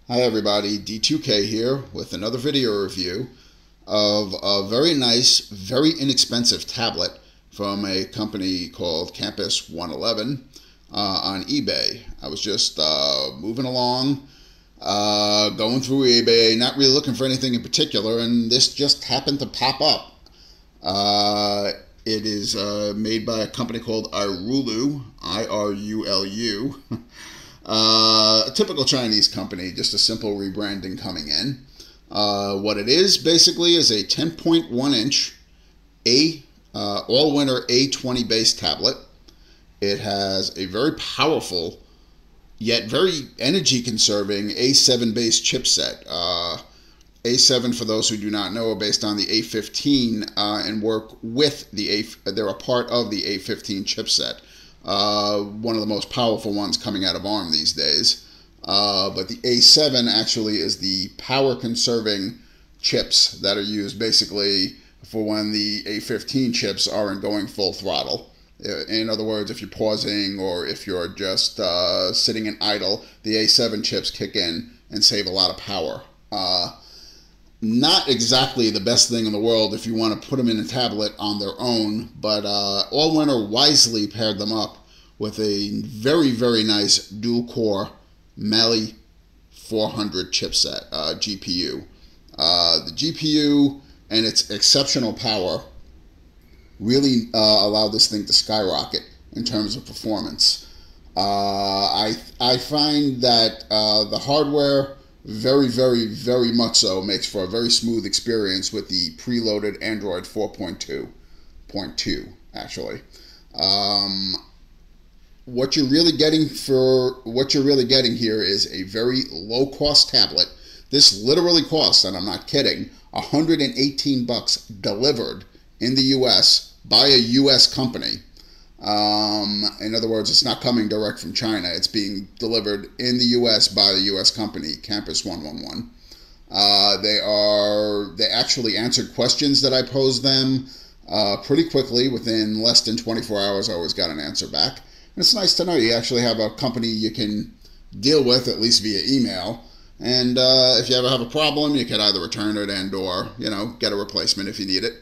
Hi everybody, D2K here with another video review of a very nice, very inexpensive tablet from a company called Campus 111 on eBay. I was just moving along, going through eBay, not really looking for anything in particular, and this just happened to pop up. It is made by a company called Irulu, I-R-U-L-U. A typical Chinese company, just a simple rebranding coming in. What it is basically is a 10.1 inch all-winter A20 base tablet. It has a very powerful yet very energy conserving A7 based chipset. A7, for those who do not know, are based on the A15 and work with the they're a part of the A15 chipset. One of the most powerful ones coming out of ARM these days. But the A7 actually is the power conserving chips that are used basically for when the A15 chips aren't going full throttle. In other words, if you're pausing or if you're just sitting in idle, the A7 chips kick in and save a lot of power. Not exactly the best thing in the world if you want to put them in a tablet on their own, but Allwinner wisely paired them up with a very, very nice dual-core Mali 400 chipset GPU. The GPU and its exceptional power really allowed this thing to skyrocket in terms of performance. I find that the hardware very, very, very much so makes for a very smooth experience with the preloaded Android 4.2 actually. What you're really getting here is a very low cost tablet. This literally costs, and I'm not kidding, $118 delivered in the US by a US company. In other words, it's not coming direct from China. It's being delivered in the U.S. by the U.S. company, Campus 111. They actually answered questions that I posed them pretty quickly. Within less than 24 hours, I always got an answer back. And it's nice to know you actually have a company you can deal with, at least via email. And if you ever have a problem, you can either return it and or, get a replacement if you need it.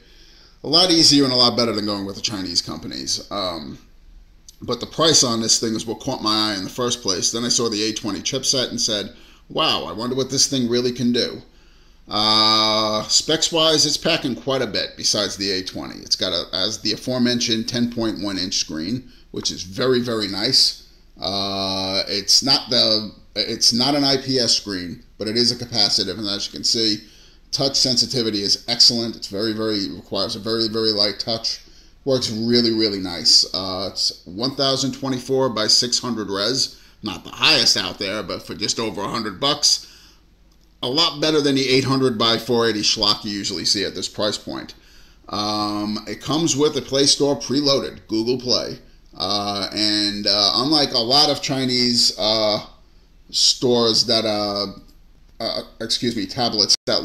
A lot easier and a lot better than going with the Chinese companies. But the price on this thing is what caught my eye in the first place. Then I saw the A20 chipset and said, wow, I wonder what this thing really can do. Specs-wise, it's packing quite a bit besides the A20. It's got, as the aforementioned, 10.1 inch screen, which is very, very nice. It's not an IPS screen, but it is a capacitive, and as you can see, touch sensitivity is excellent. It's requires a very, very light touch. Works really, really nice. It's 1024 by 600 res. Not the highest out there, but for just over $100, a lot better than the 800 by 480 schlock you usually see at this price point. It comes with a Play Store preloaded, Google Play. And unlike a lot of Chinese stores that tablets that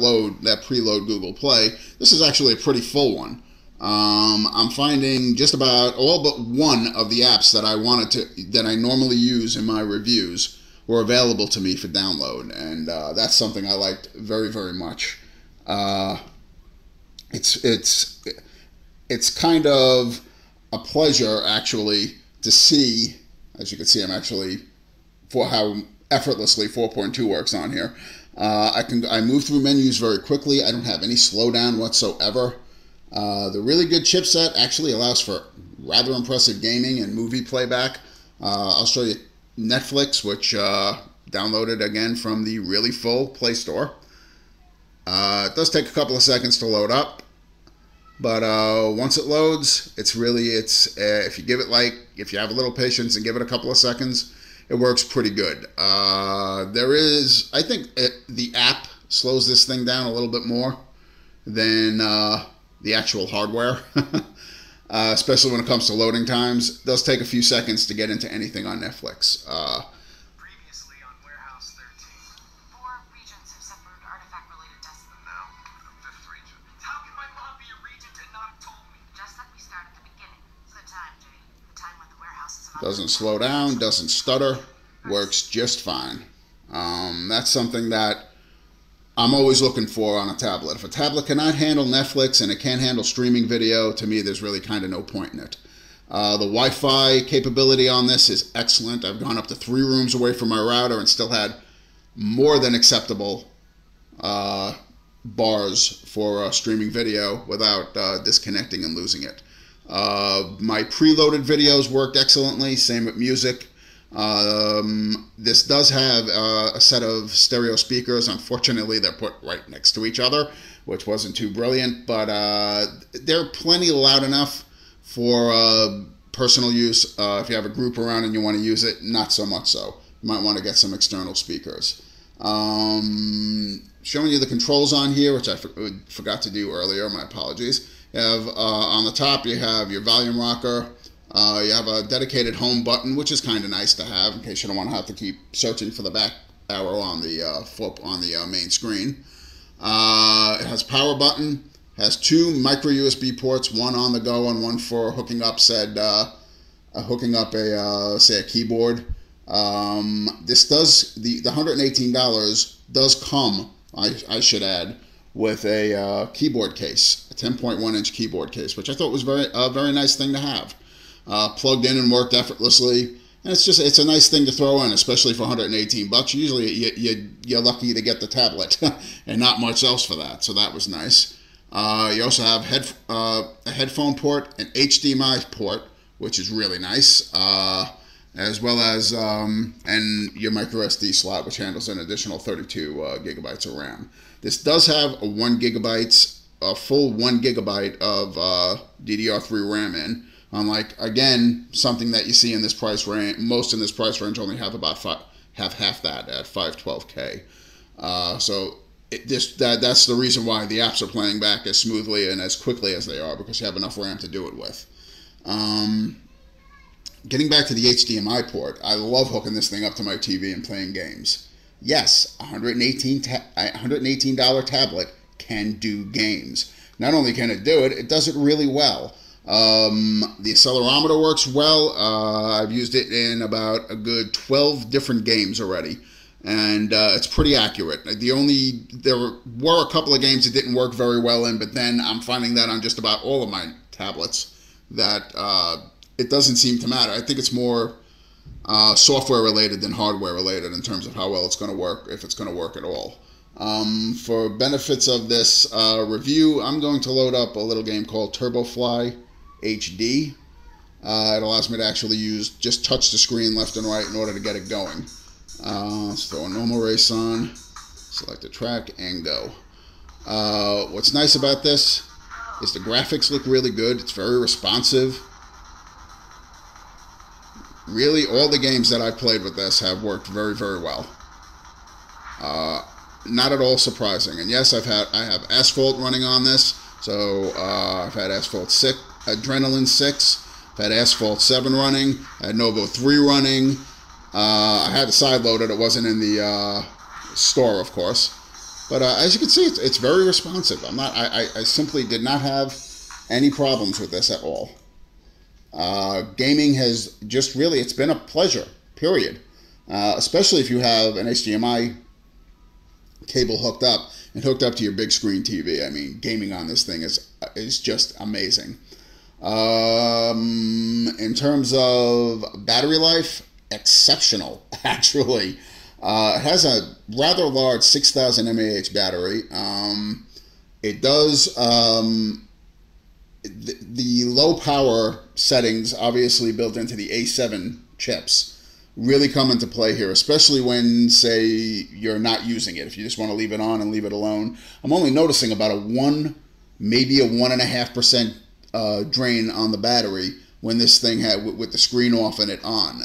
preload Google Play, this is actually a pretty full one. I'm finding just about all but one of the apps that I normally use in my reviews were available to me for download, and that's something I liked very, very much. It's kind of a pleasure actually to see, as you can see, I'm actually for how effortlessly 4.2 works on here. I move through menus very quickly. I don't have any slowdown whatsoever. The really good chipset actually allows for rather impressive gaming and movie playback. I'll show you Netflix, which downloaded again from the really full Play Store. It does take a couple of seconds to load up, but once it loads, if you have a little patience and give it a couple of seconds, it works pretty good. I think the app slows this thing down a little bit more than the actual hardware, especially when it comes to loading times. It does take a few seconds to get into anything on Netflix. Previously on Warehouse 13. 4 regions have suffered artifact-related deaths. Now, the 5th region. How can my mom be a regent and not have told me? Just like we start at the beginning. It's the time, Jay. The time when the warehouse is... Doesn't slow down, doesn't stutter, works just fine. That's something that I'm always looking for on a tablet. If a tablet cannot handle Netflix and it can't handle streaming video, to me, there's really kind of no point in it. The Wi-Fi capability on this is excellent. I've gone up to 3 rooms away from my router and still had more than acceptable bars for streaming video without disconnecting and losing it. My preloaded videos worked excellently, same with music. This does have a set of stereo speakers. Unfortunately, they're put right next to each other, which wasn't too brilliant, but they're plenty loud enough for personal use. If you have a group around and you want to use it, not so much so. You might want to get some external speakers. Showing you the controls on here, which I forgot to do earlier, my apologies. You have on the top, you have your volume rocker. You have a dedicated home button, which is kind of nice to have in case you don't want to have to keep searching for the back arrow on the main screen. It has a power button. Has 2 micro USB ports, one on the go and one for hooking up hooking up a say a keyboard. This does the $118 does come, I should add, with a keyboard case, a 10.1-inch keyboard case, which I thought was a very nice thing to have. Plugged in and worked effortlessly, and it's a nice thing to throw in, especially for $118. Usually you're lucky to get the tablet and not much else for that, so that was nice. You also have a headphone port, an HDMI port, which is really nice, as well as and your micro SD slot, which handles an additional 32 gigabytes of RAM. This does have a full 1 gigabyte of DDR3 RAM in. Unlike, again, something that you see in this price range, most in this price range only have about half that at 512K. So that's the reason why the apps are playing back as smoothly and as quickly as they are, because you have enough RAM to do it with. Getting back to the HDMI port, I love hooking this thing up to my TV and playing games. Yes, $118 tablet can do games. Not only can it do it, it does it really well. The accelerometer works well. I've used it in about a good 12 different games already, and it's pretty accurate. There were a couple of games it didn't work very well in, but then I'm finding that on just about all of my tablets that it doesn't seem to matter. I think it's more software related than hardware related in terms of how well it's going to work, if it's going to work at all. For benefits of this review, I'm going to load up a little game called TurboFly HD. It allows me to actually just touch the screen left and right in order to get it going. Let's throw a normal race on, select a track, and go. What's nice about this is the graphics look really good. It's very responsive. Really, all the games that I've played with this have worked very, very well. Not at all surprising. And yes, I have Asphalt running on this. So I've had Asphalt 6, Adrenaline 6, I've had Asphalt 7 running, I had Novo 3 running. I had it side-loaded. It wasn't in the store, of course. But as you can see, it's very responsive. I simply did not have any problems with this at all. Gaming has just really, it's been a pleasure, period. Especially if you have an HDMI cable hooked up to your big screen TV. I mean, gaming on this thing is just amazing. In terms of battery life, exceptional, actually. It has a rather large 6,000 mAh battery. It does, the low power settings, obviously built into the A7 chips, really come into play here, especially when, say, you're not using it. If you just want to leave it on and leave it alone. I'm only noticing about maybe a 1.5% drain on the battery when this thing with the screen off and it on.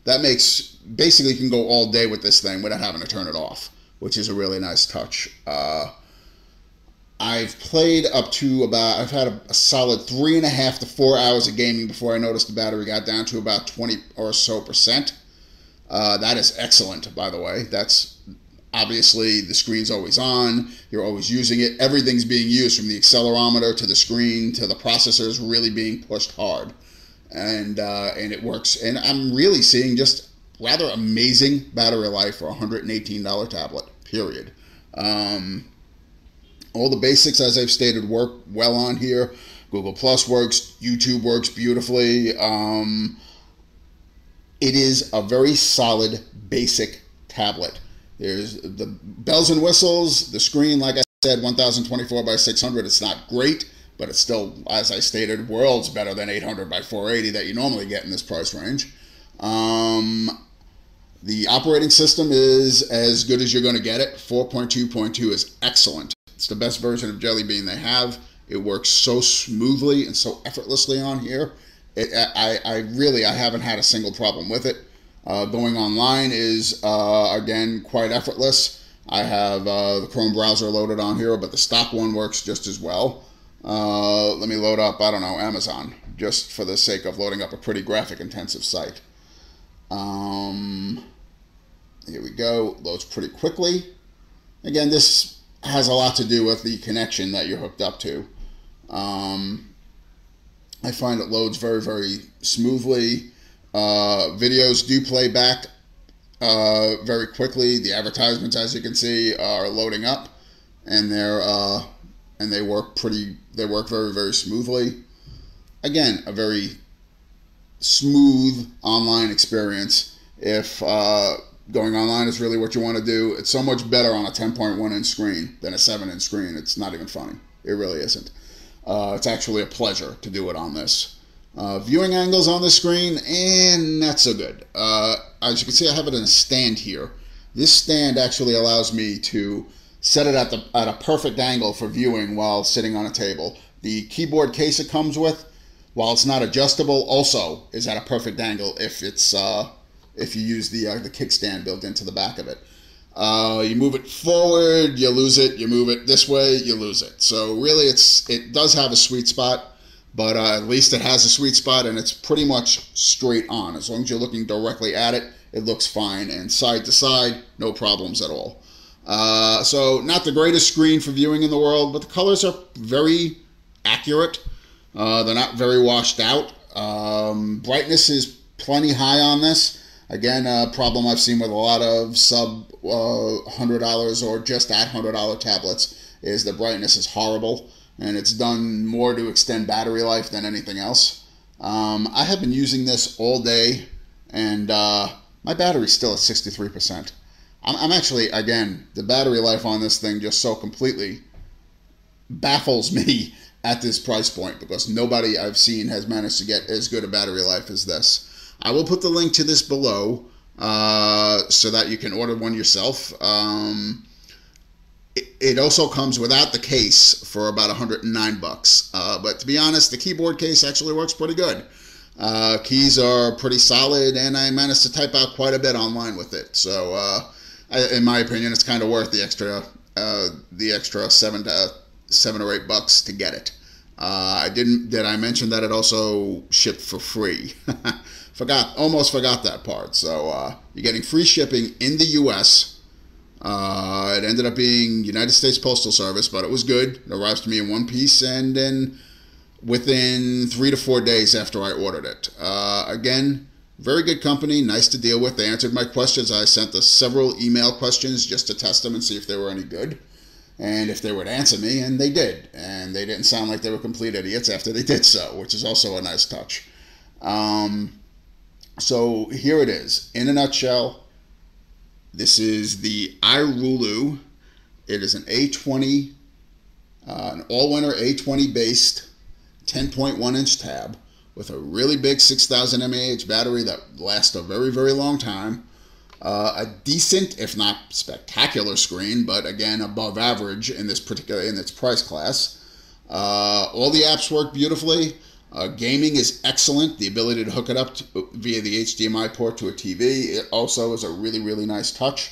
That makes, basically you can go all day with this thing without having to turn it off, which is a really nice touch. I've played up to I've had a solid 3.5 to 4 hours of gaming before I noticed the battery got down to about 20 or so percent. That is excellent, by the way. That's obviously the screen's always on. You're always using it. Everything's being used, from the accelerometer to the screen to the processors really being pushed hard. And it works. And I'm really seeing just rather amazing battery life for a $118 tablet, period. All the basics, as I've stated, work well on here. Google Plus works, YouTube works beautifully. It is a very solid, basic tablet. There's the bells and whistles. The screen, like I said, 1024 by 600. It's not great, but it's still, as I stated, worlds better than 800 by 480 that you normally get in this price range. The operating system is as good as you're going to get it. 4.2.2 is excellent. It's the best version of Jelly Bean they have. It works so smoothly and so effortlessly on here. I haven't had a single problem with it. Going online is, again, quite effortless. I have the Chrome browser loaded on here, but the stock one works just as well. Let me load up, I don't know, Amazon, just for the sake of loading up a pretty graphic-intensive site. Here we go. Loads pretty quickly. Again, this has a lot to do with the connection that you're hooked up to. I find it loads very, very smoothly. Videos do play back very quickly. The advertisements, as you can see, are loading up, and they work very, very smoothly. Again, a very smooth online experience. If going online is really what you want to do, it's so much better on a 10.1-inch screen than a 7-inch screen. It's not even funny. It really isn't. It's actually a pleasure to do it on this. Viewing angles on the screen, and not so good. As you can see, I have it in a stand here. This stand actually allows me to set it at a perfect angle for viewing while sitting on a table. The keyboard case it comes with, while it's not adjustable, also is at a perfect angle if you use the kickstand built into the back of it. You move it forward, you lose it. You move it this way, you lose it. So really, it does have a sweet spot, but at least it has a sweet spot, and it's pretty much straight on. As long as you're looking directly at it, it looks fine, and side to side, no problems at all. So not the greatest screen for viewing in the world, but the colors are very accurate. They're not very washed out. Brightness is plenty high on this. Again, a problem I've seen with a lot of sub $100 or just at $100 tablets is the brightness is horrible, and it's done more to extend battery life than anything else. I have been using this all day, and my battery's still at 63%. I'm actually, again, the battery life on this thing just so completely baffles me at this price point, because nobody I've seen has managed to get as good a battery life as this. I will put the link to this below so that you can order one yourself. It also comes without the case for about $109. But to be honest, the keyboard case actually works pretty good. Keys are pretty solid, and I managed to type out quite a bit online with it. So, in my opinion, it's kind of worth the extra $7 or $8 to get it. Did I mention that it also shipped for free? Almost forgot that part. So you're getting free shipping in the U.S. It ended up being United States Postal Service, but it was good. It arrived to me in one piece, and then within 3 to 4 days after I ordered it. Again, very good company, nice to deal with. They answered my questions. I sent several email questions just to test them and see if they were any good, and if they would answer me, and they did. And they didn't sound like they were complete idiots after they did so, which is also a nice touch. So here it is. In a nutshell, this is the iRulu. It is an A20, an all-winter A20 based 10.1-inch tab with a really big 6,000 mAh battery that lasts a very, very long time. A decent, if not spectacular screen, but again, above average in its price class. All the apps work beautifully. Gaming is excellent. The ability to hook it up via the HDMI port to a TV, it also is a really, really nice touch.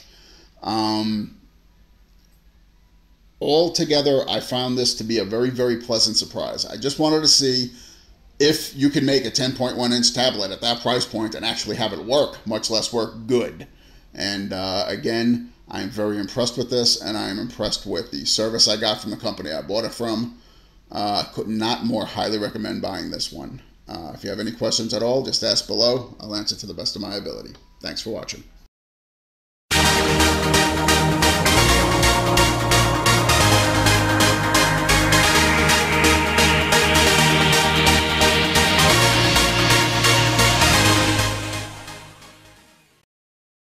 Altogether, I found this to be a very, very pleasant surprise. I just wanted to see if you can make a 10.1-inch tablet at that price point and actually have it work, much less work good. And again, I'm very impressed with this, and I'm impressed with the service I got from the company I bought it from. Could not more highly recommend buying this one. If you have any questions at all, just ask below. I'll answer to the best of my ability. Thanks for watching.